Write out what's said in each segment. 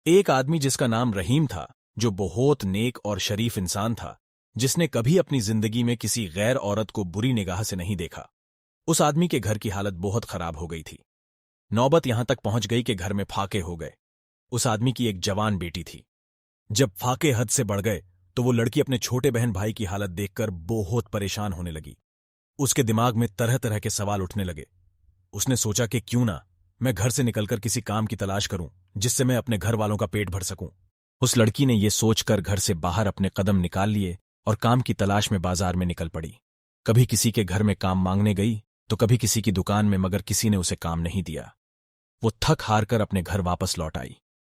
एक आदमी जिसका नाम रहीम था, जो बहुत नेक और शरीफ इंसान था, जिसने कभी अपनी जिंदगी में किसी गैर औरत को बुरी निगाह से नहीं देखा। उस आदमी के घर की हालत बहुत खराब हो गई थी। नौबत यहां तक पहुंच गई कि घर में फाके हो गए। उस आदमी की एक जवान बेटी थी। जब फाके हद से बढ़ गए तो वो लड़की अपने छोटे बहन भाई की हालत देखकर बहुत परेशान होने लगी। उसके दिमाग में तरह तरह के सवाल उठने लगे। उसने सोचा कि क्यों ना मैं घर से निकलकर किसी काम की तलाश करूं, जिससे मैं अपने घर वालों का पेट भर सकूं। उस लड़की ने यह सोचकर घर से बाहर अपने कदम निकाल लिए और काम की तलाश में बाजार में निकल पड़ी। कभी किसी के घर में काम मांगने गई तो कभी किसी की दुकान में, मगर किसी ने उसे काम नहीं दिया। वो थक हार कर अपने घर वापस लौट आई।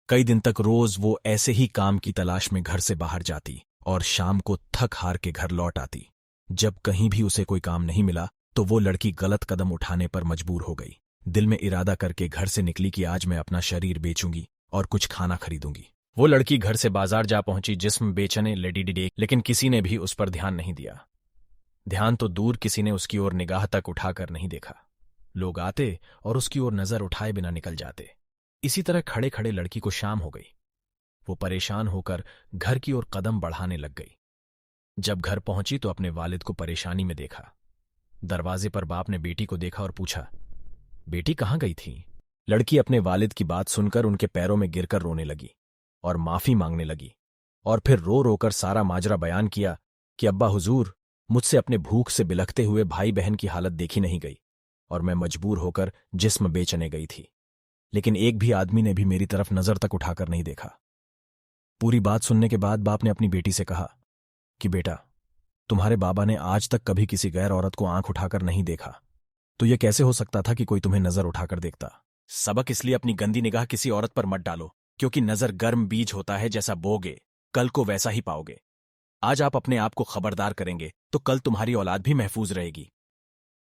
कई दिन तक रोज वो ऐसे ही काम की तलाश में घर से बाहर जाती और शाम को थक हार के घर लौट आती। जब कहीं भी उसे कोई काम नहीं मिला तो वो लड़की गलत कदम उठाने पर मजबूर हो गई। दिल में इरादा करके घर से निकली कि आज मैं अपना शरीर बेचूंगी और कुछ खाना खरीदूंगी। वो लड़की घर से बाजार जा पहुंची जिस्म बेचने लेडी, लेकिन किसी ने भी उस पर ध्यान नहीं दिया। ध्यान तो दूर, किसी ने उसकी ओर निगाह तक उठाकर नहीं देखा। लोग आते और उसकी ओर नजर उठाए बिना निकल जाते। इसी तरह खड़े खड़े लड़की को शाम हो गई। वो परेशान होकर घर की ओर कदम बढ़ाने लग गई। जब घर पहुंची तो अपने वालिद को परेशानी में देखा। दरवाजे पर बाप ने बेटी को देखा और पूछा, बेटी कहाँ गई थी? लड़की अपने वालिद की बात सुनकर उनके पैरों में गिरकर रोने लगी और माफी मांगने लगी, और फिर रो रोकर सारा माजरा बयान किया कि अब्बा हुजूर, मुझसे अपने भूख से बिलखते हुए भाई बहन की हालत देखी नहीं गई और मैं मजबूर होकर जिस्म बेचने गई थी, लेकिन एक भी आदमी ने भी मेरी तरफ नजर तक उठाकर नहीं देखा। पूरी बात सुनने के बाद बाप ने अपनी बेटी से कहा कि बेटा, तुम्हारे बाबा ने आज तक कभी किसी गैर औरत को आंख उठाकर नहीं देखा, तो यह कैसे हो सकता था कि कोई तुम्हें नजर उठाकर देखता? सबक इसलिए अपनी गंदी निगाह किसी औरत पर मत डालो, क्योंकि नजर गर्म बीज होता है, जैसा बोगे कल को वैसा ही पाओगे। आज आप अपने आप को खबरदार करेंगे तो कल तुम्हारी औलाद भी महफूज रहेगी।